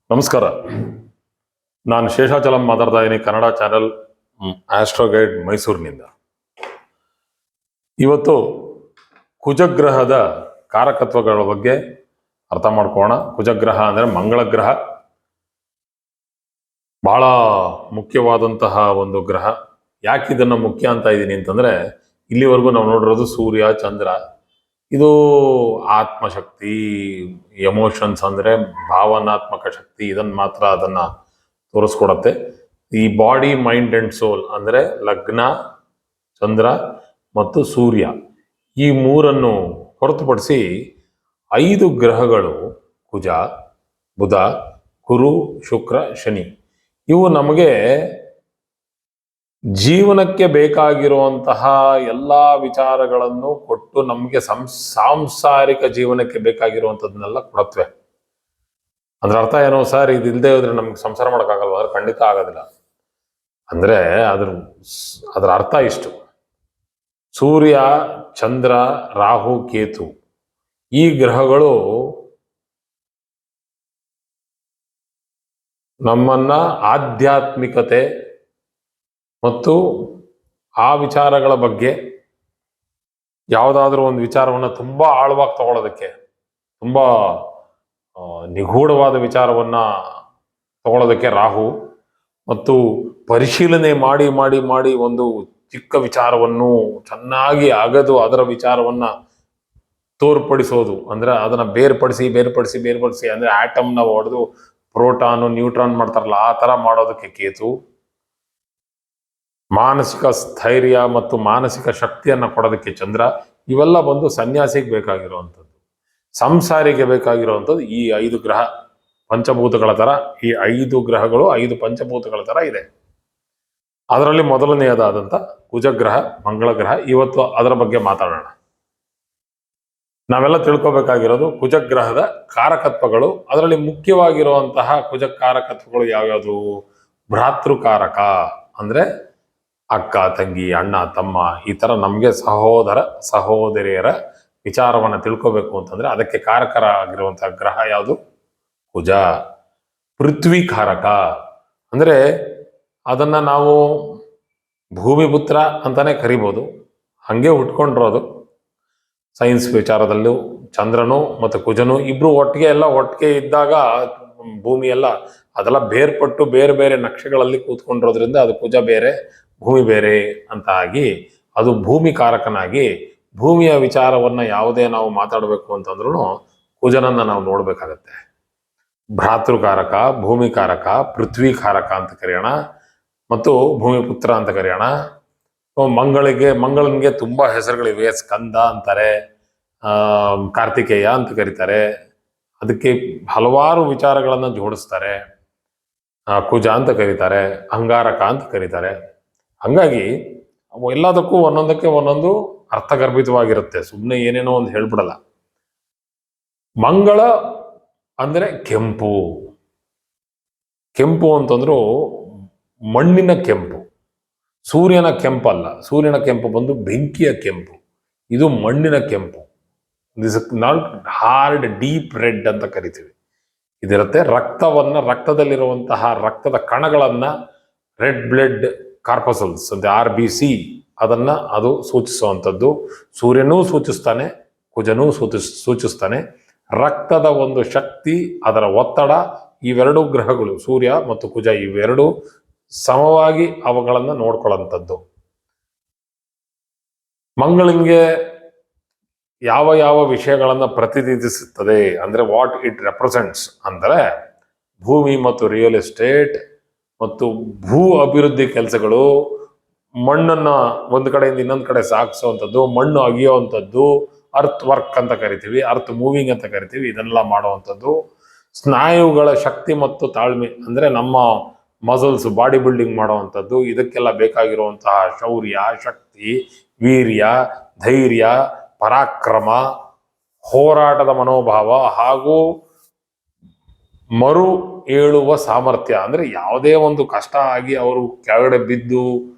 ನಮಸ್ಕಾರ. ನಾನು ಶೇಷಾಚಲಂ ಮಾತಾಡ್ತಾ ಇದ್ದೀನಿ, ಕನ್ನಡ ಚಾನೆಲ್ ಆಸ್ಟ್ರೋ ಗೈಡ್ ಮೈಸೂರಿನಿಂದ. ಇವತ್ತು ಕುಜಗ್ರಹದ ಕಾರಕತ್ವಗಳ ಬಗ್ಗೆ ಅರ್ಥ ಮಾಡ್ಕೋಣ. ಕುಜಗ್ರಹ ಅಂದರೆ ಮಂಗಳ ಗ್ರಹ, ಬಹಳ ಮುಖ್ಯವಾದಂತಹ ಒಂದು ಗ್ರಹ. ಯಾಕೆ ಇದನ್ನು ಮುಖ್ಯ ಅಂತ ಇದ್ದೀನಿ ಅಂತಂದರೆ, ಇಲ್ಲಿವರೆಗೂ ನಾವು ನೋಡಿರೋದು ಸೂರ್ಯ, ಚಂದ್ರ, ಇದು ಆತ್ಮಶಕ್ತಿ, ಎಮೋಷನ್ಸ್ ಅಂದರೆ ಭಾವನಾತ್ಮಕ ಶಕ್ತಿ, ಇದನ್ನು ಮಾತ್ರ ಅದನ್ನು ತೋರಿಸ್ಕೊಡತ್ತೆ. ಈ ಬಾಡಿ, ಮೈಂಡ್ ಅಂಡ್ ಸೋಲ್ ಅಂದರೆ ಲಗ್ನ, ಚಂದ್ರ ಮತ್ತು ಸೂರ್ಯ, ಈ ಮೂರನ್ನು ಹೊರತುಪಡಿಸಿ 5 ಗ್ರಹಗಳು ಕುಜ, ಬುಧ, ಗುರು, ಶುಕ್ರ, ಶನಿ, ಇವು ನಮಗೆ ಜೀವನಕ್ಕೆ ಬೇಕಾಗಿರುವಂತಹ ಎಲ್ಲ ವಿಚಾರಗಳನ್ನು ಕೊಟ್ಟು ನಮಗೆ ಸಾಂಸಾರಿಕ ಜೀವನಕ್ಕೆ ಬೇಕಾಗಿರುವಂಥದ್ದನ್ನೆಲ್ಲ ಕೊಡತ್ವೆ. ಅದ್ರ ಅರ್ಥ ಏನೋ, ಸರ್ ಇದಿಲ್ಲದೆ ಹೋದ್ರೆ ನಮ್ಗೆ ಸಂಸಾರ ಮಾಡೋಕ್ಕಾಗಲ್ವ? ಅದ್ರ ಖಂಡಿತ ಆಗೋದಿಲ್ಲ. ಅಂದರೆ ಅದರ ಅರ್ಥ ಇಷ್ಟು: ಸೂರ್ಯ, ಚಂದ್ರ, ರಾಹು, ಕೇತು, ಈ ಗ್ರಹಗಳು ನಮ್ಮನ್ನ ಆಧ್ಯಾತ್ಮಿಕತೆ ಮತ್ತು ಆ ವಿಚಾರಗಳ ಬಗ್ಗೆ, ಯಾವುದಾದ್ರೂ ಒಂದು ವಿಚಾರವನ್ನು ತುಂಬ ಆಳವಾಗಿ ತಗೊಳ್ಳೋದಕ್ಕೆ, ತುಂಬ ನಿಗೂಢವಾದ ವಿಚಾರವನ್ನು ತಗೊಳ್ಳೋದಕ್ಕೆ ರಾಹು, ಮತ್ತು ಪರಿಶೀಲನೆ ಮಾಡಿ ಮಾಡಿ ಮಾಡಿ ಒಂದು ಚಿಕ್ಕ ವಿಚಾರವನ್ನು ಚೆನ್ನಾಗಿ ಅಗದು ಅದರ ವಿಚಾರವನ್ನು ತೋರ್ಪಡಿಸೋದು, ಅಂದರೆ ಅದನ್ನು ಬೇರ್ಪಡಿಸಿ ಅಂದರೆ ಆಟಮ್ನ ಹೊಡೆದು ಪ್ರೋಟಾನು ನ್ಯೂಟ್ರಾನ್ ಮಾಡ್ತಾರಲ್ಲ, ಆ ಥರ ಮಾಡೋದಕ್ಕೆ ಕೇತು. ಮಾನಸಿಕ ಸ್ಥೈರ್ಯ ಮತ್ತು ಮಾನಸಿಕ ಶಕ್ತಿಯನ್ನು ಕೊಡೋದಕ್ಕೆ ಚಂದ್ರ. ಇವೆಲ್ಲ ಬಂದು ಸನ್ಯಾಸಿಗೆ ಬೇಕಾಗಿರುವಂಥದ್ದು, ಸಂಸಾರಿಗೆ ಬೇಕಾಗಿರುವಂಥದ್ದು ಈ 5 ಗ್ರಹ ಪಂಚಭೂತಗಳ ಥರ. ಈ 5 ಗ್ರಹಗಳು 5 ಪಂಚಭೂತಗಳ ಥರ ಇದೆ. ಅದರಲ್ಲಿ ಮೊದಲನೆಯದಾದಂಥ ಕುಜಗ್ರಹ, ಮಂಗಳ ಗ್ರಹ. ಇವತ್ತು ಅದರ ಬಗ್ಗೆ ಮಾತಾಡೋಣ. ನಾವೆಲ್ಲ ತಿಳ್ಕೊಬೇಕಾಗಿರೋದು ಕುಜಗ್ರಹದ ಕಾರಕತ್ವಗಳು. ಅದರಲ್ಲಿ ಮುಖ್ಯವಾಗಿರುವಂತಹ ಕುಜ ಕಾರಕತ್ವಗಳು ಯಾವ್ಯಾವುದು? ಭ್ರಾತೃಕಾರಕ ಅಂದರೆ ಅಕ್ಕ, ತಂಗಿ, ಅಣ್ಣ, ತಮ್ಮ, ಈ ಥರ ನಮಗೆ ಸಹೋದರ ಸಹೋದರಿಯರ ವಿಚಾರವನ್ನು ತಿಳ್ಕೋಬೇಕು ಅಂತಂದರೆ ಅದಕ್ಕೆ ಕಾರಕರಾಗಿರುವಂತಹ ಗ್ರಹ ಯಾವುದು? ಕುಜ. ಪೃಥ್ವಿ ಕಾರಕ ಅಂದರೆ ಅದನ್ನು ನಾವು ಭೂಮಿಪುತ್ರ ಅಂತಾನೆ ಕರಿಬೋದು, ಹಾಗೆ ಹುಟ್ಕೊಂಡಿರೋದು. ಸೈನ್ಸ್ ವಿಚಾರದಲ್ಲೂ ಚಂದ್ರನು ಮತ್ತು ಕುಜನು ಇಬ್ರು ಒಟ್ಟಿಗೆ ಇದ್ದಾಗ ಭೂಮಿ ಎಲ್ಲ ಅದೆಲ್ಲ ಬೇರ್ಪಟ್ಟು ಬೇರೆ ಬೇರೆ ನಕ್ಷೆಗಳಲ್ಲಿ ಕೂತ್ಕೊಂಡಿರೋದ್ರಿಂದ ಅದು ಕುಜ ಬೇರೆ, ಭೂಮಿ ಬೇರೆ ಅಂತ ಆಗಿ ಅದು ಭೂಮಿ ಕಾರಕನಾಗಿ, ಭೂಮಿಯ ವಿಚಾರವನ್ನು ಯಾವುದೇ ನಾವು ಮಾತಾಡಬೇಕು ಅಂತಂದ್ರೂ ಕುಜನನ್ನ ನಾವು ನೋಡ್ಬೇಕಾಗತ್ತೆ. ಭ್ರಾತೃಕಾರಕ, ಭೂಮಿಕಾರಕ, ಪೃಥ್ವಿಕಾರಕ ಅಂತ ಕರೆಯೋಣ, ಮತ್ತು ಭೂಮಿಪುತ್ರ ಅಂತ ಕರೆಯೋಣ. ಮಂಗಳನಿಗೆ ತುಂಬಾ ಹೆಸರುಗಳಿವೆ. ಸ್ಕಂದ ಅಂತಾರೆ, ಕಾರ್ತಿಕೇಯ ಅಂತ ಕರೀತಾರೆ. ಅದಕ್ಕೆ ಹಲವಾರು ವಿಚಾರಗಳನ್ನು ಜೋಡಿಸ್ತಾರೆ. ಕುಜ ಅಂತ ಕರೀತಾರೆ, ಅಂಗಾರಕ ಅಂತ ಕರೀತಾರೆ. ಹಂಗಾಗಿ ಎಲ್ಲದಕ್ಕೂ ಒಂದೊಂದಕ್ಕೆ ಒಂದೊಂದು ಅರ್ಥಗರ್ಭಿತವಾಗಿರುತ್ತೆ, ಸುಮ್ಮನೆ ಏನೇನೋ ಒಂದು ಹೇಳ್ಬಿಡಲ್ಲ. ಮಂಗಳ ಅಂದ್ರೆ ಕೆಂಪು. ಕೆಂಪು ಅಂತಂದ್ರು ಮಣ್ಣಿನ ಕೆಂಪು, ಸೂರ್ಯನ ಕೆಂಪಲ್ಲ. ಸೂರ್ಯನ ಕೆಂಪು ಬಂದು ಬೆಂಕಿಯ ಕೆಂಪು, ಇದು ಮಣ್ಣಿನ ಕೆಂಪು. This not hard deep red ಅಂತ ಕರಿತೀವಿ. ಇದಿರುತ್ತೆ ರಕ್ತದಲ್ಲಿರುವಂತಹ ರಕ್ತದ ಕಣಗಳನ್ನ, ರೆಡ್ ಬ್ಲಡ್ ಕಾರ್ಪಸಲ್ಸ್ ಅಂತ RBC, ಅದನ್ನ ಅದು ಸೂಚಿಸುವಂಥದ್ದು. ಸೂರ್ಯನೂ ಸೂಚಿಸ್ತಾನೆ, ಕುಜನೂ ಸೂಚಿಸ್ತಾನೆ. ರಕ್ತದ ಒಂದು ಶಕ್ತಿ, ಅದರ ಒತ್ತಡ, ಇವೆರಡೂ ಗ್ರಹಗಳು ಸೂರ್ಯ ಮತ್ತು ಕುಜ ಇವೆರಡೂ ಸಮವಾಗಿ ಅವುಗಳನ್ನು ನೋಡ್ಕೊಳ್ಳುವಂಥದ್ದು. ಮಂಗಳನಿಗೆ ಯಾವ ಯಾವ ವಿಷಯಗಳನ್ನು ಪ್ರತಿನಿಧಿಸುತ್ತದೆ ಅಂದರೆ ವಾಟ್ ಇಟ್ ರೆಪ್ರೆಸೆಂಟ್ಸ್ ಅಂದರೆ ಭೂಮಿ ಮತ್ತು ರಿಯಲ್ ಎಸ್ಟೇಟ್ ಮತ್ತು ಭೂ ಅಭಿವೃದ್ಧಿ ಕೆಲಸಗಳು, ಮಣ್ಣನ್ನ ಒಂದು ಕಡೆಯಿಂದ ಇನ್ನೊಂದು ಕಡೆ ಸಾಗಿಸುವಂಥದ್ದು, ಮಣ್ಣು ಅಗಿಯುವಂಥದ್ದು, ಅರ್ತ್ ವರ್ಕ್ ಅಂತ ಕರಿತೀವಿ, ಅರ್ತ್ ಮೂವಿಂಗ್ ಅಂತ ಕರಿತೀವಿ, ಇದನ್ನೆಲ್ಲ ಮಾಡುವಂಥದ್ದು. ಸ್ನಾಯುಗಳ ಶಕ್ತಿ ಮತ್ತು ತಾಳ್ಮೆ ಅಂದರೆ ನಮ್ಮ ಮಸಲ್ಸ್ ಬಾಡಿ ಬಿಲ್ಡಿಂಗ್ ಮಾಡುವಂಥದ್ದು. ಇದಕ್ಕೆಲ್ಲ ಬೇಕಾಗಿರುವಂತಹ ಶೌರ್ಯ, ಶಕ್ತಿ, ವೀರ್ಯ, ಧೈರ್ಯ, ಪರಾಕ್ರಮ, ಹೋರಾಟದ ಮನೋಭಾವ ಹಾಗೂ ಮರು ಏಳುವ ಸಾಮರ್ಥ್ಯ. ಅಂದರೆ ಯಾವುದೇ ಒಂದು ಕಷ್ಟ ಆಗಿ ಅವರು ಕೆಳಗಡೆ ಬಿದ್ದು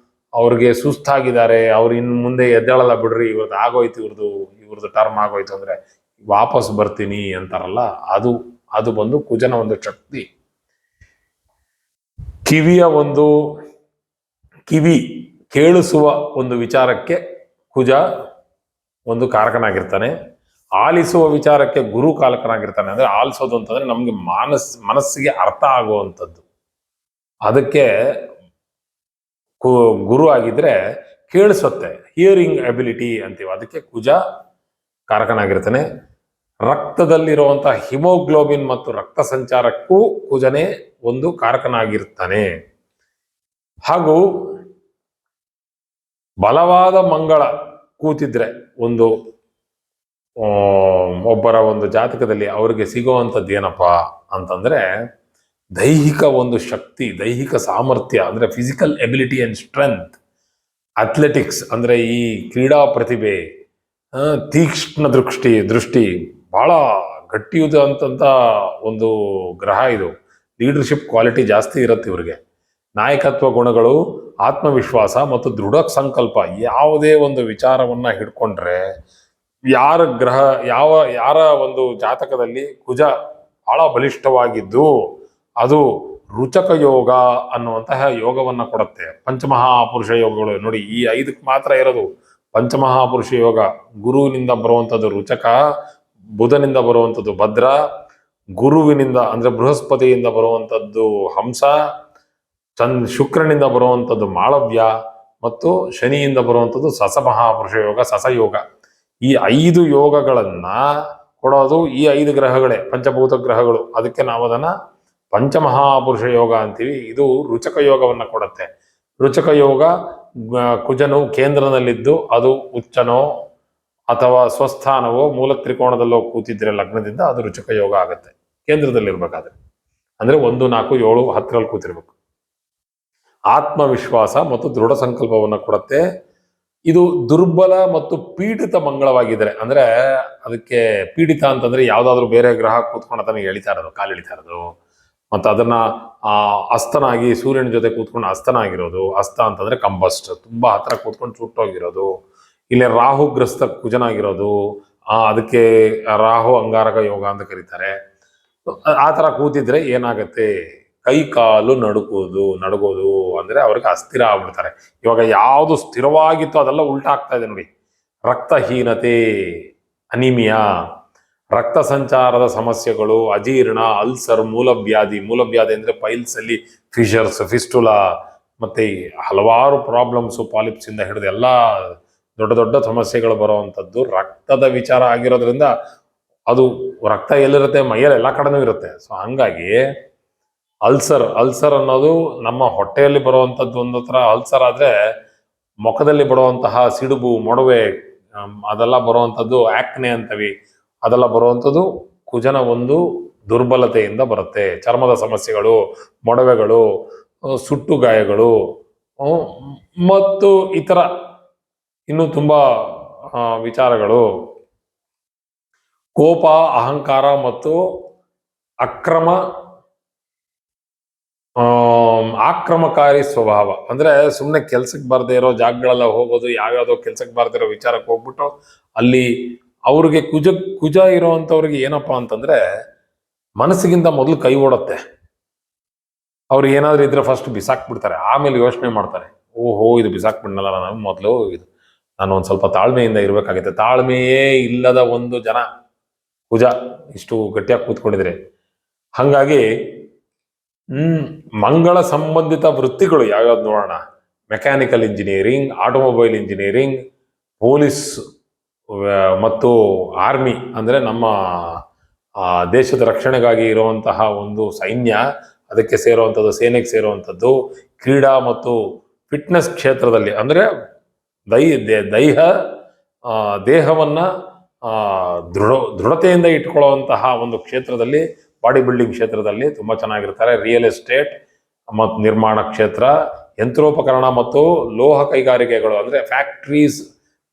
ಅವ್ರಿಗೆ ಸುಸ್ತಾಗಿದ್ದಾರೆ, ಅವ್ರು ಇನ್ನು ಮುಂದೆ ಎದ್ದೇಳಲ್ಲ ಬಿಡ್ರಿ, ಇವತ್ತು ಆಗೋಯ್ತು, ಇವ್ರದ್ದು ಟರ್ಮ್ ಆಗೋಯ್ತು ಅಂದರೆ ವಾಪಸ್ ಬರ್ತೀನಿ ಅಂತಾರಲ್ಲ, ಅದು ಅದು ಬಂದು ಕುಜನ ಒಂದು ಶಕ್ತಿ. ಕಿವಿಯ ಒಂದು ಕಿವಿ ಕೇಳಿಸುವ ಒಂದು ವಿಚಾರಕ್ಕೆ ಕುಜ ಒಂದು ಕಾರಕನಾಗಿರ್ತಾನೆ. ಆಲಿಸುವ ವಿಚಾರಕ್ಕೆ ಗುರು ಕಾರಕನಾಗಿರ್ತಾನೆ. ಅಂದ್ರೆ ಆಲಿಸೋದು ಅಂತಂದ್ರೆ ನಮ್ಗೆ ಮನಸ್ಸಿಗೆ ಅರ್ಥ ಆಗುವಂಥದ್ದು. ಅದಕ್ಕೆ ಗುರು ಆಗಿದ್ರೆ ಕೇಳಿಸುತ್ತೆ, ಹಿಯರಿಂಗ್ ಅಬಿಲಿಟಿ ಅಂತೀವಿ, ಅದಕ್ಕೆ ಕುಜ ಕಾರಕನಾಗಿರ್ತಾನೆ. ರಕ್ತದಲ್ಲಿರುವಂತಹ ಹಿಮೋಗ್ಲೋಬಿನ್ ಮತ್ತು ರಕ್ತ ಸಂಚಾರಕ್ಕೂ ಕುಜನೇ ಒಂದು ಕಾರಕನಾಗಿರ್ತಾನೆ. ಹಾಗೂ ಬಲವಾದ ಮಂಗಳ ಕೂತಿದ್ರೆ ಒಂದು ಒಬ್ಬರ ಒಂದು ಜಾತಕದಲ್ಲಿ ಅವರಿಗೆ ಸಿಗುವಂಥದ್ದು ಏನಪ್ಪಾ ಅಂತಂದ್ರೆ ದೈಹಿಕ ಒಂದು ಶಕ್ತಿ, ದೈಹಿಕ ಸಾಮರ್ಥ್ಯ, ಅಂದ್ರೆ physical ability and strength, athletics ಅಂದ್ರೆ ಈ ಕ್ರೀಡಾ ಪ್ರತಿಭೆ, ತೀಕ್ಷ್ಣ ದೃಷ್ಟಿ ಬಹಳ ಗಟ್ಟಿಯುತ ಅಂತಂತ ಒಂದು ಗ್ರಹ ಇದು. ಲೀಡರ್ಶಿಪ್ ಕ್ವಾಲಿಟಿ ಜಾಸ್ತಿ ಇರುತ್ತೆ ಇವರಿಗೆ. ನಾಯಕತ್ವ ಗುಣಗಳು, ಆತ್ಮವಿಶ್ವಾಸ ಮತ್ತು ದೃಢ ಸಂಕಲ್ಪ. ಯಾವುದೇ ಒಂದು ವಿಚಾರವನ್ನ ಹಿಡ್ಕೊಂಡ್ರೆ ಯಾರ ಒಂದು ಜಾತಕದಲ್ಲಿ ಕುಜ ಬಹಳ ಬಲಿಷ್ಠವಾಗಿದ್ದು ಅದು ರುಚಕ ಯೋಗ ಅನ್ನುವಂತಹ ಯೋಗವನ್ನ ಕೊಡುತ್ತೆ. ಪಂಚಮಹಾಪುರುಷ ಯೋಗಗಳು ನೋಡಿ, ಈ 5ಕ್ಕೆ ಮಾತ್ರ ಇರೋದು ಪಂಚಮಹಾಪುರುಷ ಯೋಗ. ಗುರುವಿನಿಂದ ಬರುವಂಥದ್ದು ರುಚಕ, ಬುಧನಿಂದ ಬರುವಂಥದ್ದು ಭದ್ರ, ಗುರುವಿನಿಂದ ಅಂದ್ರೆ ಬೃಹಸ್ಪತಿಯಿಂದ ಬರುವಂಥದ್ದು ಹಂಸ, ಶುಕ್ರನಿಂದ ಬರುವಂಥದ್ದು ಮಾಳವ್ಯ ಮತ್ತು ಶನಿಯಿಂದ ಬರುವಂಥದ್ದು ಸಸಮಹಾಪುರುಷ ಯೋಗ, ಸಸಯೋಗ. ಈ 5 ಯೋಗಗಳನ್ನ ಕೊಡೋದು ಈ 5 ಗ್ರಹಗಳೇ, ಪಂಚಭೂತ ಗ್ರಹಗಳು. ಅದಕ್ಕೆ ನಾವು ಅದನ್ನ ಪಂಚಮಹಾಪುರುಷ ಯೋಗ ಅಂತೀವಿ. ಇದು ರುಚಕ ಯೋಗವನ್ನ ಕೊಡುತ್ತೆ. ರುಚಕ ಯೋಗ ಕುಜನು ಕೇಂದ್ರದಲ್ಲಿದ್ದು ಅದು ಉಚ್ಚನೋ ಅಥವಾ ಸ್ವಸ್ಥಾನವೋ ಮೂಲ ತ್ರಿಕೋಣದಲ್ಲೋ ಕೂತಿದ್ರೆ ಲಗ್ನದಿಂದ ಅದು ರುಚಕ ಯೋಗ ಆಗುತ್ತೆ. ಕೇಂದ್ರದಲ್ಲಿರ್ಬೇಕಾದ್ರೆ ಅಂದ್ರೆ 1, 4, 7, 10ರಲ್ಲಿ ಕೂತಿರ್ಬೇಕು. ಆತ್ಮವಿಶ್ವಾಸ ಮತ್ತು ದೃಢ ಸಂಕಲ್ಪವನ್ನ ಕೊಡುತ್ತೆ. ಇದು ದುರ್ಬಲ ಮತ್ತು ಪೀಡಿತ ಮಂಗಳವಾಗಿದ್ರೆ, ಅಂದ್ರೆ ಅದಕ್ಕೆ ಪೀಡಿತ ಅಂತಂದ್ರೆ ಯಾವ್ದಾದ್ರು ಬೇರೆ ಗ್ರಹ ಕೂತ್ಕೊಂಡು ಅದನ್ನ ಎಳಿತಾ ಇರೋದು, ಕಾಲು ಎಳಿತಾ ಇರೋದು, ಮತ್ತು ಅದನ್ನ ಅಸ್ತನಾಗಿ ಸೂರ್ಯನ ಜೊತೆ ಕೂತ್ಕೊಂಡು ಅಸ್ತನ ಆಗಿರೋದು. ಅಸ್ತ ಅಂತಂದ್ರೆ ಕಂಬಸ್ಟ್, ತುಂಬಾ ಹತ್ರ ಕೂತ್ಕೊಂಡು ಸುಟ್ಟೋಗಿರೋದು. ಇಲ್ಲಿ ರಾಹುಗ್ರಸ್ತ ಕುಜನಾಗಿರೋದು, ಅದಕ್ಕೆ ರಾಹು ಅಂಗಾರಕ ಯೋಗ ಅಂತ ಕರೀತಾರೆ. ಆ ತರ ಕೂತಿದ್ರೆ ಏನಾಗತ್ತೆ, ಕೈ ಕಾಲು ನಡುಗೋದು ಅಂದ್ರೆ ಅವ್ರಿಗೆ ಅಸ್ಥಿರ ಆಗ್ಬಿಡ್ತಾರೆ. ಇವಾಗ ಯಾವುದು ಸ್ಥಿರವಾಗಿತ್ತು ಅದೆಲ್ಲ ಉಲ್ಟಾ ಆಗ್ತಾ ಇದೆ ನೋಡಿ. ರಕ್ತಹೀನತೆ, ಅನಿಮಿಯಾ, ರಕ್ತ ಸಂಚಾರದ ಸಮಸ್ಯೆಗಳು, ಅಜೀರ್ಣ, ಅಲ್ಸರ್, ಮೂಲವ್ಯಾಧಿ ಅಂದ್ರೆ ಪೈಲ್ಸ್ ಅಲ್ಲಿ ಫಿಶರ್ಸ್, ಫಿಸ್ಟುಲಾ, ಮತ್ತೆ ಹಲವಾರು ಪ್ರಾಬ್ಲಮ್ಸ್, ಪಾಲಿಪ್ಸ್ ಇಂದ ಹಿಡಿದು ಎಲ್ಲಾ ದೊಡ್ಡ ದೊಡ್ಡ ಸಮಸ್ಯೆಗಳು ಬರುವಂತದ್ದು ರಕ್ತದ ವಿಚಾರ ಆಗಿರೋದ್ರಿಂದ. ಅದು ರಕ್ತ ಎಲ್ಲಿರುತ್ತೆ, ಮೈಯಲ್ಲಿ ಎಲ್ಲಾ ಕಡೆನೂ ಇರುತ್ತೆ. ಸೊ ಹಂಗಾಗಿ ಅಲ್ಸರ್ ಅನ್ನೋದು ನಮ್ಮ ಹೊಟ್ಟೆಯಲ್ಲಿ ಬರುವಂತದ್ದು ಒಂದು ತರ ಅಲ್ಸರ್ ಆದ್ರೆ, ಮುಖದಲ್ಲಿ ಬರುವಂತಹ ಸಿಡುಬು, ಮೊಡವೆ, ಅದೆಲ್ಲ ಬರುವಂತದ್ದು ಆಕ್ನೆ ಅಂತವಿ. ಅದೆಲ್ಲ ಬರುವಂಥದ್ದು ಕುಜನ ಒಂದು ದುರ್ಬಲತೆಯಿಂದ ಬರುತ್ತೆ. ಚರ್ಮದ ಸಮಸ್ಯೆಗಳು, ಮೊಡವೆಗಳು, ಸುಟ್ಟು ಗಾಯಗಳು ಮತ್ತು ಇತರ ಇನ್ನು ತುಂಬಾ ವಿಚಾರಗಳು. ಕೋಪ, ಅಹಂಕಾರ ಮತ್ತು ಆಕ್ರಮಕಾರಿ ಸ್ವಭಾವ. ಅಂದ್ರೆ ಸುಮ್ಮನೆ ಕೆಲ್ಸಕ್ಕೆ ಬಾರದೇ ಇರೋ ಜಾಗಗಳೆಲ್ಲ ಹೋಗೋದು, ಯಾವ್ಯಾವ್ದೋ ಕೆಲ್ಸಕ್ಕೆ ಬಾರದೇ ಇರೋ ವಿಚಾರಕ್ಕೆ ಹೋಗ್ಬಿಟ್ಟು ಅಲ್ಲಿ ಅವ್ರಿಗೆ ಕುಜ ಇರೋವಂಥವ್ರಿಗೆ ಏನಪ್ಪಾ ಅಂತಂದ್ರೆ ಮನಸ್ಸಿಗಿಂತ ಮೊದಲು ಕೈ ಓಡತ್ತೆ. ಅವ್ರಿಗೆ ಏನಾದ್ರು ಇದ್ರೆ ಫಸ್ಟ್ ಬಿಸಾಕ್ಬಿಡ್ತಾರೆ, ಆಮೇಲೆ ಯೋಚನೆ ಮಾಡ್ತಾರೆ, ಓಹೋ ಇದು ಬಿಸಾಕ್ಬಿಡ್ನಲ್ಲ ನಾನು, ಮೊದಲು ನಾನು ಒಂದ್ ಸ್ವಲ್ಪ ತಾಳ್ಮೆಯಿಂದ ಇರ್ಬೇಕಾಗತ್ತೆ. ತಾಳ್ಮೆಯೇ ಇಲ್ಲದ ಒಂದು ಜನ ಕುಜ ಇಷ್ಟು ಗಟ್ಟಿಯಾಗಿ ಕೂತ್ಕೊಂಡಿದ್ರೆ. ಹಂಗಾಗಿ ಮಂಗಳ ಸಂಬಂಧಿತ ವೃತ್ತಿಗಳು ಯಾವ್ಯಾವ್ದು ನೋಡೋಣ. Mechanical engineering, automobile engineering, police ಮತ್ತು ಆರ್ಮಿ ಅಂದ್ರೆ ನಮ್ಮ ದೇಶದ ರಕ್ಷಣೆಗಾಗಿ ಇರುವಂತಹ ಒಂದು ಸೈನ್ಯ, ಅದಕ್ಕೆ ಸೇರುವಂಥದ್ದು, ಸೇನೆಗೆ ಸೇರುವಂಥದ್ದು. ಕ್ರೀಡಾ ಮತ್ತು ಫಿಟ್ನೆಸ್ ಕ್ಷೇತ್ರದಲ್ಲಿ ಅಂದ್ರೆ ದೇಹವನ್ನ ದೃಢತೆಯಿಂದ ಇಟ್ಕೊಳ್ಳುವಂತಹ ಒಂದು ಕ್ಷೇತ್ರದಲ್ಲಿ, ಬಾಡಿ ಬಿಲ್ಡಿಂಗ್ ಕ್ಷೇತ್ರದಲ್ಲಿ ತುಂಬಾ ಚೆನ್ನಾಗಿರ್ತಾರೆ. ರಿಯಲ್ ಎಸ್ಟೇಟ್ ಮತ್ತು ನಿರ್ಮಾಣ ಕ್ಷೇತ್ರ, ಯಂತ್ರೋಪಕರಣ ಮತ್ತು ಲೋಹ ಕೈಗಾರಿಕೆಗಳು ಅಂದ್ರೆ factories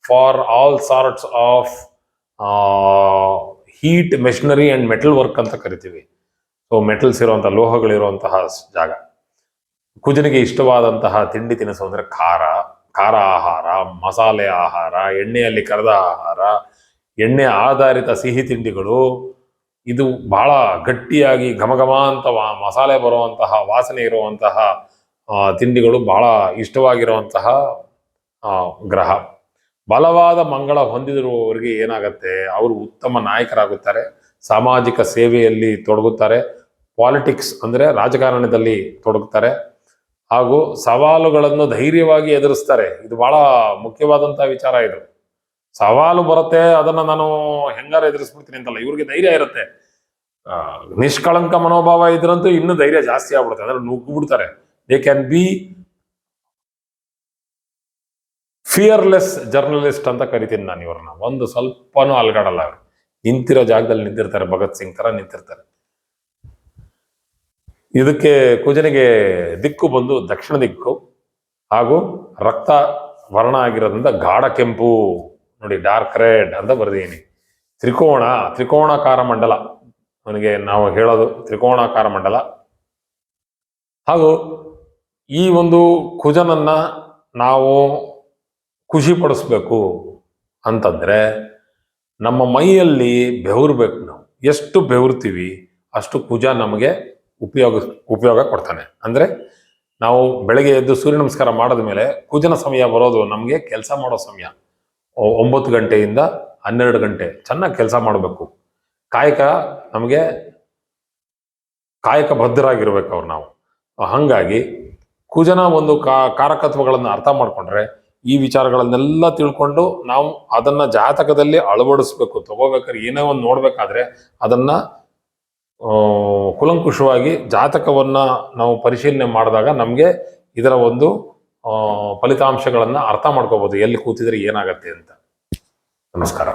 for all sorts of heat machinery and metal work ಅಂತ ಕರಿತೀವಿ. ಸೊ ಮೆಟಲ್ಸ್ ಇರುವಂತಹ, ಲೋಹಗಳಿರುವಂತಹ ಜಾಗ. ಕುಜನಿಗೆ ಇಷ್ಟವಾದಂತಹ ತಿಂಡಿ ತಿನಿಸು ಅಂದ್ರೆ ಖಾರ ಆಹಾರ, ಮಸಾಲೆ ಆಹಾರ, ಎಣ್ಣೆಯಲ್ಲಿ ಕರೆದ ಆಹಾರ, ಎಣ್ಣೆ ಆಧಾರಿತ ಸಿಹಿ ತಿಂಡಿಗಳು, ಇದು ಬಹಳ ಗಟ್ಟಿಯಾಗಿ ಘಮಘಮ ಅಂತ ಮಸಾಲೆ ಬರುವಂತಹ ವಾಸನೆ ಇರುವಂತಹ ತಿಂಡಿಗಳು ಬಹಳ ಇಷ್ಟವಾಗಿರುವಂತಹ ಗ್ರಹ. ಬಲವಾದ ಮಂಗಳ ಹೊಂದಿರುವವರಿಗೆ ಏನಾಗತ್ತೆ, ಅವರು ಉತ್ತಮ ನಾಯಕರಾಗುತ್ತಾರೆ, ಸಾಮಾಜಿಕ ಸೇವೆಯಲ್ಲಿ ತೊಡಗುತ್ತಾರೆ, ಪಾಲಿಟಿಕ್ಸ್ ಅಂದ್ರೆ ರಾಜಕಾರಣದಲ್ಲಿ ತೊಡಗುತ್ತಾರೆ, ಹಾಗೂ ಸವಾಲುಗಳನ್ನು ಧೈರ್ಯವಾಗಿ ಎದುರಿಸ್ತಾರೆ. ಇದು ಬಹಳ ಮುಖ್ಯವಾದಂತಹ ವಿಚಾರ. ಇದು ಸವಾಲು ಬರುತ್ತೆ, ಅದನ್ನ ನಾನು ಹೆಂಗಾರ ಎದುರಿಸ್ಬಿಡ್ತೀನಿ ಅಂತಲ್ಲ, ಇವ್ರಿಗೆ ಧೈರ್ಯ ಇರುತ್ತೆ. ನಿಷ್ಕಳಂಕ ಮನೋಭಾವ ಇದ್ರಂತೂ ಇನ್ನೂ ಧೈರ್ಯ ಜಾಸ್ತಿ ಆಗ್ಬಿಡುತ್ತೆ, ಅಂದ್ರೆ ನುಗ್ಗಿಬಿಡ್ತಾರೆ. They can be fearless journalist ಅಂತ ಕರಿತೀನಿ ನಾನು ಇವ್ರನ್ನ. ಒಂದು ಸ್ವಲ್ಪನೂ ಅಲ್ಗಾಡಲ್ಲ ಅವರು, ನಿಂತಿರೋ ಜಾಗದಲ್ಲಿ ನಿಂತಿರ್ತಾರೆ, ಭಗತ್ ಸಿಂಗ್ ತರ ನಿಂತಿರ್ತಾರೆ. ಇದಕ್ಕೆ ಕುಜನಿಗೆ ದಿಕ್ಕು ಬಂದು ದಕ್ಷಿಣ ದಿಕ್ಕು, ಹಾಗೂ ರಕ್ತ ವರ್ಣ ಆಗಿರೋದ್ರಿಂದ ಗಾಢ ಕೆಂಪು, ನೋಡಿ ಡಾರ್ಕ್ ರೆಡ್ ಅಂತ ಬರ್ದೀನಿ. ತ್ರಿಕೋಣಾಕಾರ ಮಂಡಲ, ನನಗೆ ನಾವು ಹೇಳೋದು ತ್ರಿಕೋಣಾಕಾರ ಮಂಡಲ. ಹಾಗೂ ಈ ಒಂದು ಕುಜನನ್ನ ನಾವು ಖುಷಿ ಪಡಿಸ್ಬೇಕು ಅಂತಂದ್ರೆ ನಮ್ಮ ಮೈಯಲ್ಲಿ ಬೆವರ್ಬೇಕು. ನಾವು ಎಷ್ಟು ಬೆವರ್ತೀವಿ ಅಷ್ಟು ಕುಜ ನಮಗೆ ಉಪಯೋಗ ಕೊಡ್ತಾನೆ. ಅಂದ್ರೆ ನಾವು ಬೆಳಗ್ಗೆ ಎದ್ದು ಸೂರ್ಯ ನಮಸ್ಕಾರ ಮಾಡಿದ ಮೇಲೆ ಕುಜನ ಸಮಯ ಬರೋದು ನಮಗೆ ಕೆಲಸ ಮಾಡೋ ಸಮಯ. 9 ಗಂಟೆಯಿಂದ 12 ಗಂಟೆ ಚೆನ್ನಾಗಿ ಕೆಲಸ ಮಾಡಬೇಕು. ನಮಗೆ ಕಾಯಕ ಬದ್ಧರಾಗಿರ್ಬೇಕು ಅವ್ರು ನಾವು. ಹಂಗಾಗಿ ಕುಜನ ಒಂದು ಕಾರಕತ್ವಗಳನ್ನು ಅರ್ಥ ಮಾಡ್ಕೊಂಡ್ರೆ ಈ ವಿಚಾರಗಳನ್ನೆಲ್ಲ ತಿಳ್ಕೊಂಡು ನಾವು ಅದನ್ನ ಜಾತಕದಲ್ಲಿ ಅಳವಡಿಸ್ಬೇಕು. ತಗೋಬೇಕಾದ್ರೆ ಏನೇ ಒಂದು ನೋಡ್ಬೇಕಾದ್ರೆ ಅದನ್ನ ಕುಲಂಕುಷವಾಗಿ ಜಾತಕವನ್ನ ನಾವು ಪರಿಶೀಲನೆ ಮಾಡಿದಾಗ ನಮಗೆ ಇದರ ಒಂದು ಫಲಿತಾಂಶಗಳನ್ನ ಅರ್ಥ ಮಾಡ್ಕೋಬಹುದು, ಎಲ್ಲಿ ಕೂತಿದ್ರೆ ಏನಾಗತ್ತೆ ಅಂತ. ನಮಸ್ಕಾರ.